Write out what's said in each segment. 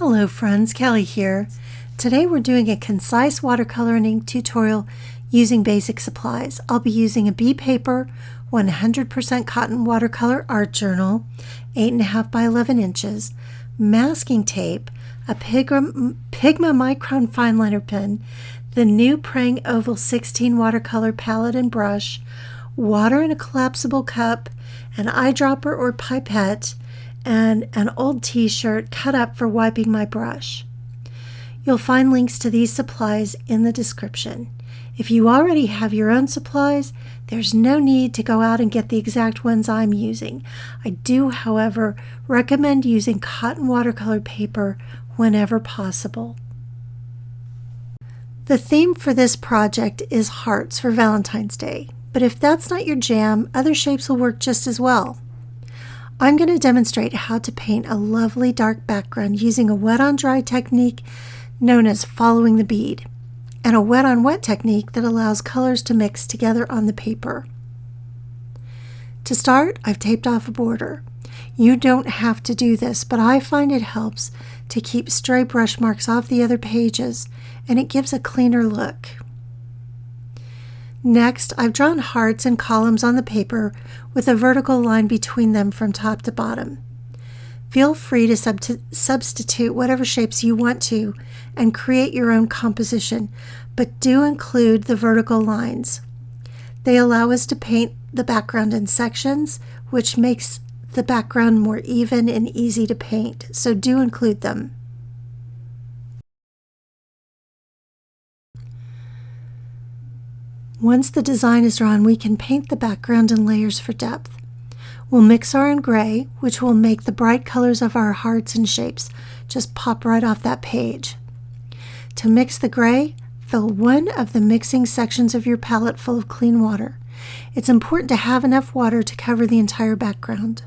Hello friends, Kelly here. Today we're doing a concise watercoloring tutorial using basic supplies. I'll be using a B paper, 100% cotton watercolor art journal, 8.5 by 11 inches, masking tape, a Pigma Micron fine liner pen, the new Prang Oval 16 watercolor palette and brush, water in a collapsible cup, an eyedropper or pipette, and an old t-shirt cut up for wiping my brush. You'll find links to these supplies in the description. If you already have your own supplies, there's no need to go out and get the exact ones I'm using. I do, however, recommend using cotton watercolor paper whenever possible. The theme for this project is hearts for Valentine's Day, but if that's not your jam, other shapes will work just as well. I'm going to demonstrate how to paint a lovely dark background using a wet-on-dry technique known as following the bead, and a wet-on-wet technique that allows colors to mix together on the paper. To start, I've taped off a border. You don't have to do this, but I find it helps to keep stray brush marks off the other pages, and it gives a cleaner look. Next, I've drawn hearts and columns on the paper with a vertical line between them from top to bottom. Feel free to substitute whatever shapes you want to and create your own composition, but do include the vertical lines. They allow us to paint the background in sections, which makes the background more even and easy to paint, so do include them. Once the design is drawn, we can paint the background in layers for depth. We'll mix our own gray, which will make the bright colors of our hearts and shapes just pop right off that page. To mix the gray, fill one of the mixing sections of your palette full of clean water. It's important to have enough water to cover the entire background.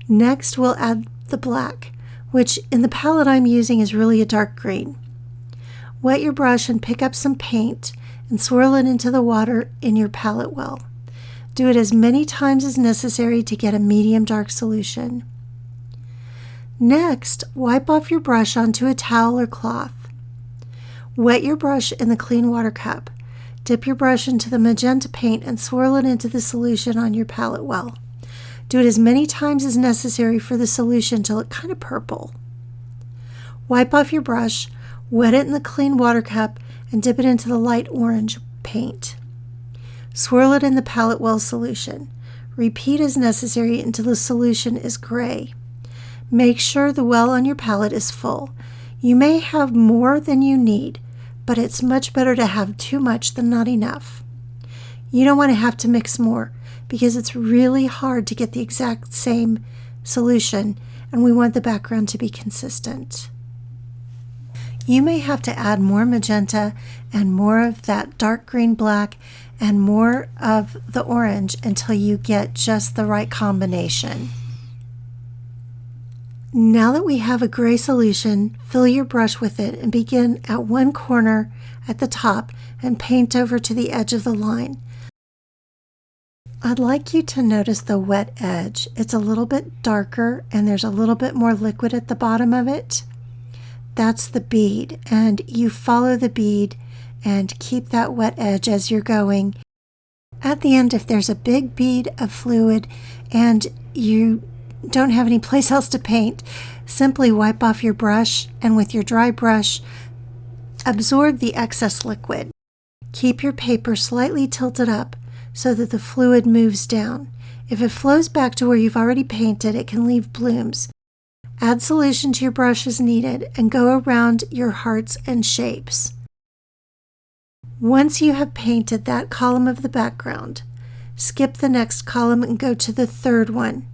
Next, we'll add the black, which in the palette I'm using is really a dark green. Wet your brush and pick up some paint and swirl it into the water in your palette well. Do it as many times as necessary to get a medium dark solution. Next, wipe off your brush onto a towel or cloth. Wet your brush in the clean water cup. Dip your brush into the magenta paint and swirl it into the solution on your palette well. Do it as many times as necessary for the solution to look kind of purple. Wipe off your brush, wet it in the clean water cup, and dip it into the light orange paint. Swirl it in the palette well solution. Repeat as necessary until the solution is gray. Make sure the well on your palette is full. You may have more than you need, but it's much better to have too much than not enough. You don't want to have to mix more because it's really hard to get the exact same solution, and we want the background to be consistent. You may have to add more magenta and more of that dark green black and more of the orange until you get just the right combination. Now that we have a gray solution, fill your brush with it and begin at one corner at the top and paint over to the edge of the line. I'd like you to notice the wet edge. It's a little bit darker and there's a little bit more liquid at the bottom of it. That's the bead, and you follow the bead and keep that wet edge as you're going. At the end, if there's a big bead of fluid and you don't have any place else to paint, simply wipe off your brush and with your dry brush, absorb the excess liquid. Keep your paper slightly tilted up so that the fluid moves down. If it flows back to where you've already painted, it can leave blooms. Add solution to your brush as needed and go around your hearts and shapes. Once you have painted that column of the background, skip the next column and go to the third one.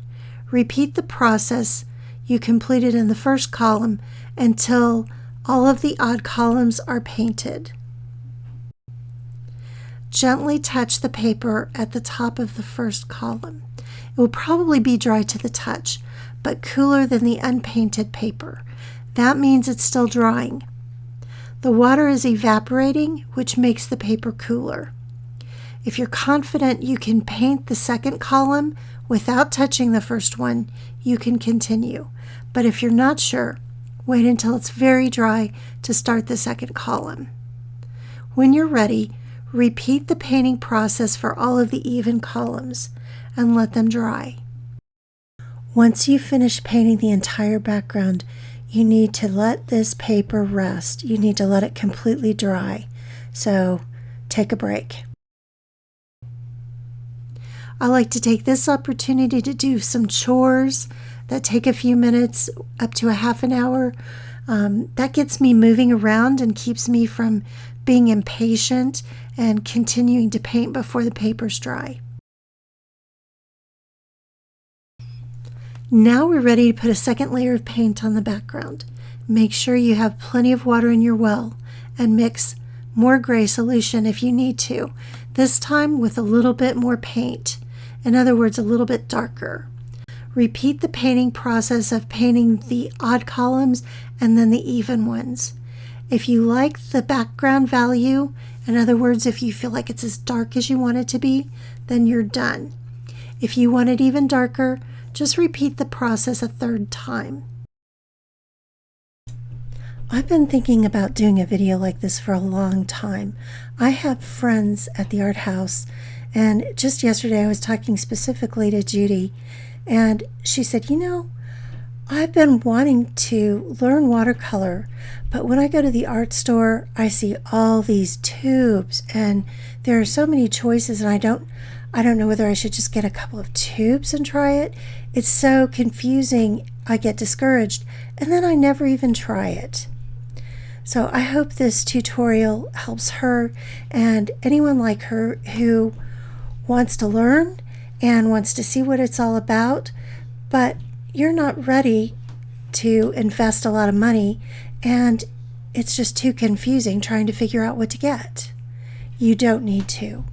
Repeat the process you completed in the first column until all of the odd columns are painted. Gently touch the paper at the top of the first column. It will probably be dry to the touch, but cooler than the unpainted paper. That means it's still drying. The water is evaporating, which makes the paper cooler. If you're confident you can paint the second column without touching the first one, you can continue. But if you're not sure, Wait until it's very dry to start the second column. When you're ready, repeat the painting process for all of the even columns and let them dry. Once you've finished painting the entire background, you need to let this paper rest. You need to let it completely dry. So take a break. I like to take this opportunity to do some chores that take a few minutes, up to a half an hour. That gets me moving around and keeps me from being impatient and continuing to paint before the paper's dry. Now we're ready to put a second layer of paint on the background. Make sure you have plenty of water in your well and mix more gray solution if you need to, this time with a little bit more paint. In other words, a little bit darker. Repeat the painting process of painting the odd columns and then the even ones. If you like the background value, in other words, if you feel like it's as dark as you want it to be, then you're done. If you want it even darker, just repeat the process a third time. I've been thinking about doing a video like this for a long time. I have friends at the art house, and just yesterday I was talking specifically to Judy, and she said, I've been wanting to learn watercolor, but when I go to the art store, I see all these tubes, and there are so many choices, and I don't know whether I should just get a couple of tubes and try it. It's so confusing, I get discouraged, and then I never even try it. So I hope this tutorial helps her and anyone like her who wants to learn and wants to see what it's all about, but you're not ready to invest a lot of money and it's just too confusing trying to figure out what to get. You don't need to.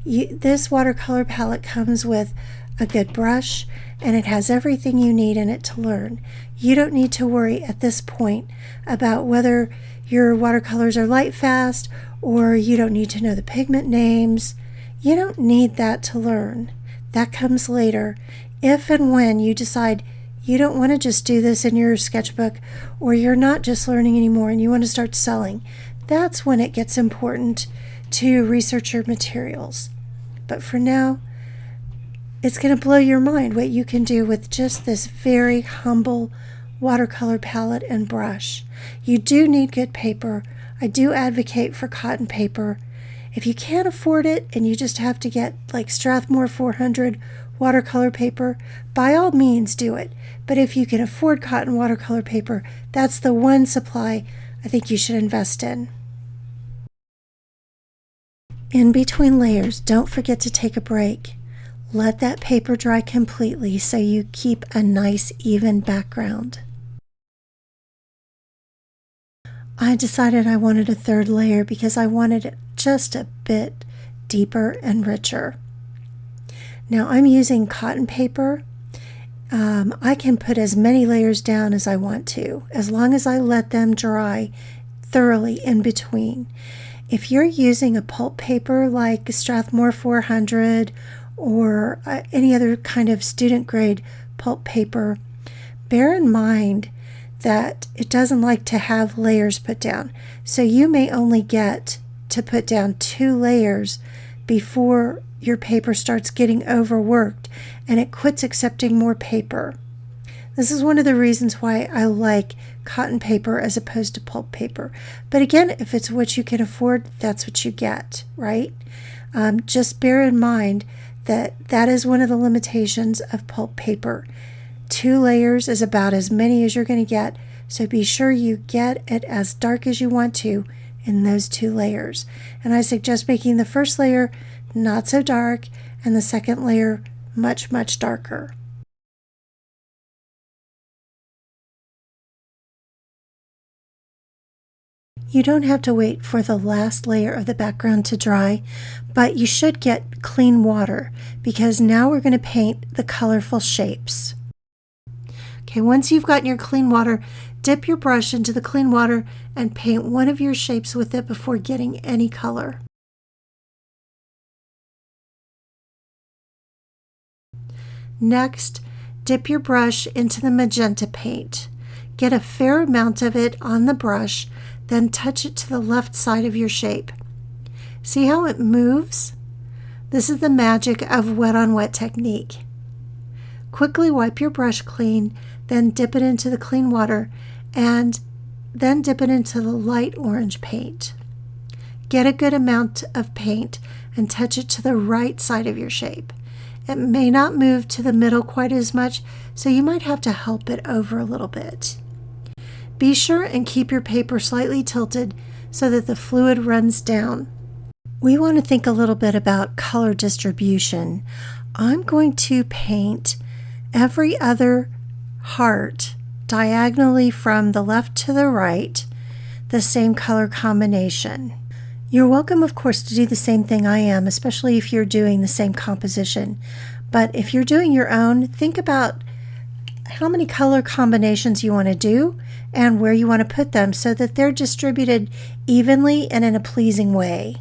This watercolor palette comes with a good brush and it has everything you need in it to learn. You don't need to worry at this point about whether your watercolors are light fast or you don't need to know the pigment names. You don't need that to learn. That comes later if and when you decide you don't want to just do this in your sketchbook or you're not just learning anymore and you want to start selling. That's when it gets important to research your materials. But for now, it's going to blow your mind what you can do with just this very humble watercolor palette and brush. You do need good paper. I do advocate for cotton paper. If you can't afford it and you just have to get like Strathmore 400 watercolor paper, by all means do it. But if you can afford cotton watercolor paper, that's the one supply I think you should invest in. In between layers, don't forget to take a break. Let that paper dry completely so you keep a nice even background. I decided I wanted a third layer because I wanted it just a bit deeper and richer. Now I'm using cotton paper. I can put as many layers down as I want to, as long as I let them dry thoroughly in between. If you're using a pulp paper like Strathmore 400 or any other kind of student grade pulp paper, bear in mind that it doesn't like to have layers put down. So you may only get to put down 2 layers before your paper starts getting overworked and it quits accepting more paper. This is one of the reasons why I like cotton paper as opposed to pulp paper. But again, if it's what you can afford, that's what you get, right? Just bear in mind that that is one of the limitations of pulp paper. 2 layers is about as many as you're going to get, so be sure you get it as dark as you want to in those 2 layers. And I suggest making the first layer not so dark and the second layer much, much darker. You don't have to wait for the last layer of the background to dry, but you should get clean water because now we're going to paint the colorful shapes. Okay, once you've gotten your clean water, dip your brush into the clean water and paint one of your shapes with it before getting any color. Next, dip your brush into the magenta paint. Get a fair amount of it on the brush, then touch it to the left side of your shape. See how it moves? This is the magic of wet on wet technique. Quickly wipe your brush clean, then dip it into the clean water, and then dip it into the light orange paint. Get a good amount of paint and touch it to the right side of your shape. It may not move to the middle quite as much, so you might have to help it over a little bit. Be sure and keep your paper slightly tilted so that the fluid runs down. We want to think a little bit about color distribution. I'm going to paint every other heart diagonally from the left to the right, the same color combination. You're welcome, of course, to do the same thing I am, especially if you're doing the same composition. But if you're doing your own, think about how many color combinations you want to do and where you want to put them so that they're distributed evenly and in a pleasing way.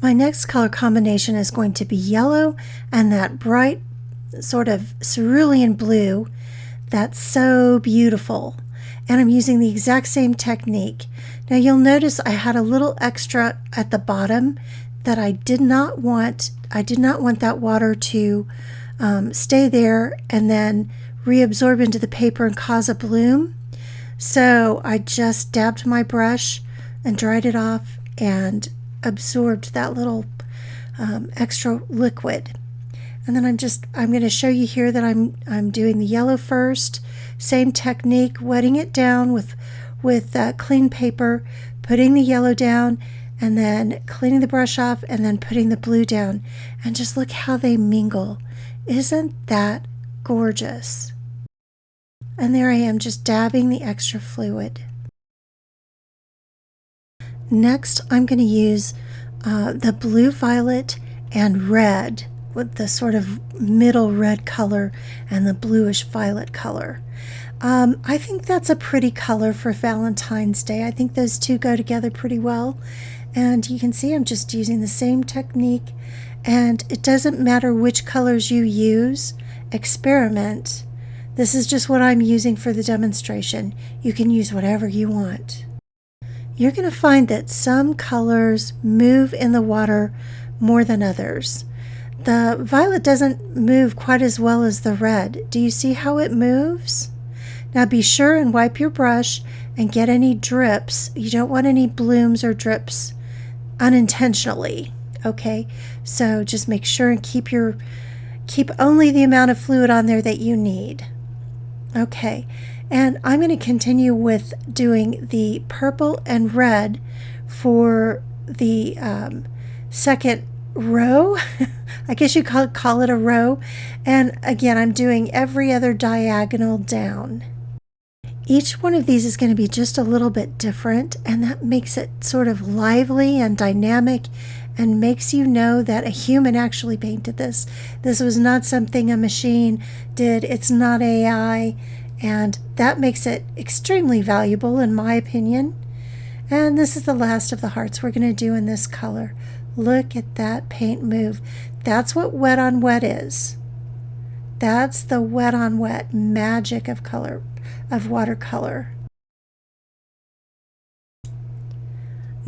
My next color combination is going to be yellow and that bright sort of cerulean blue. That's so beautiful. And I'm using the exact same technique. Now you'll notice I had a little extra at the bottom that I did not want. I did not want that water to stay there and then reabsorb into the paper and cause a bloom. So I just dabbed my brush and dried it off and absorbed that little extra liquid. And then I'm going to show you here that I'm doing the yellow first. Same technique, wetting it down with clean paper, putting the yellow down, and then cleaning the brush off, and then putting the blue down. And just look how they mingle. Isn't that gorgeous? And there I am, just dabbing the extra fluid. Next, I'm going to use the blue, violet, and red, with the sort of middle red color and the bluish violet color. I think that's a pretty color for Valentine's Day. I think those two go together pretty well. And you can see I'm just using the same technique. And it doesn't matter which colors you use, experiment. This is just what I'm using for the demonstration. You can use whatever you want. You're going to find that some colors move in the water more than others. The violet doesn't move quite as well as the red. Do you see how it moves? Now be sure and wipe your brush and get any drips. You don't want any blooms or drips unintentionally, okay? So just make sure and keep only the amount of fluid on there that you need. Okay, and I'm going to continue with doing the purple and red for the second row. I guess you call it a row. And again, I'm doing every other diagonal down. Each one of these is going to be just a little bit different, and that makes it sort of lively and dynamic and makes you know that a human actually painted this. This was not something a machine did. It's not AI, and that makes it extremely valuable in my opinion. And this is the last of the hearts we're going to do in this color. Look at that paint move. That's what wet on wet is. That's the wet on wet magic of color, of watercolor.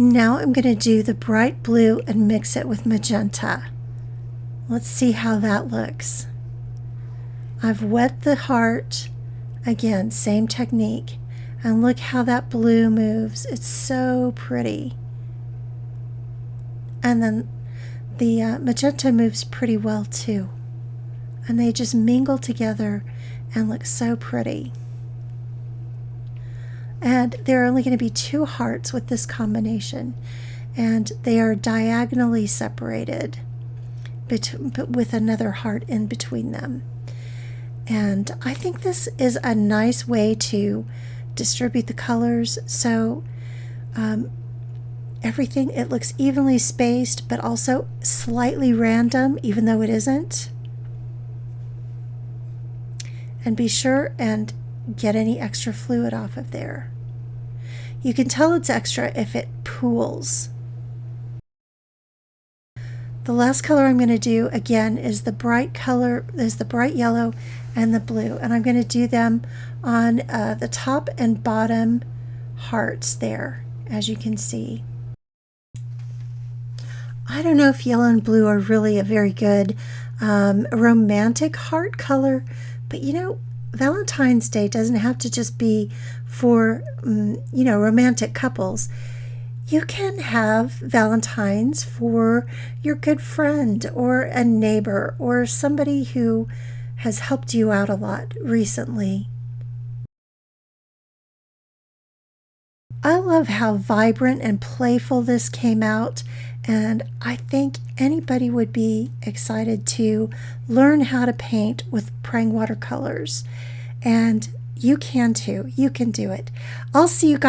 Now I'm going to do the bright blue and mix it with magenta. Let's see how that looks. I've wet the heart. Again, same technique. And look how that blue moves. It's so pretty. And then the magenta moves pretty well too. And they just mingle together and look so pretty. And there are only going to be 2 hearts with this combination. And they are diagonally separated, but with another heart in between them. And I think this is a nice way to distribute the colors. So everything, it looks evenly spaced, but also slightly random, even though it isn't. And be sure and get any extra fluid off of there. You can tell it's extra if it pools. The last color I'm going to do again is the bright yellow and the blue, and I'm going to do them on the top and bottom hearts there, as you can see. I don't know if yellow and blue are really a very good romantic heart color, but you know, Valentine's Day doesn't have to just be for romantic couples. You can have Valentine's for your good friend or a neighbor or somebody who has helped you out a lot recently. I love how vibrant and playful this came out, and I think anybody would be excited to learn how to paint with Prang watercolors. And you can too. You can do it. I'll see you guys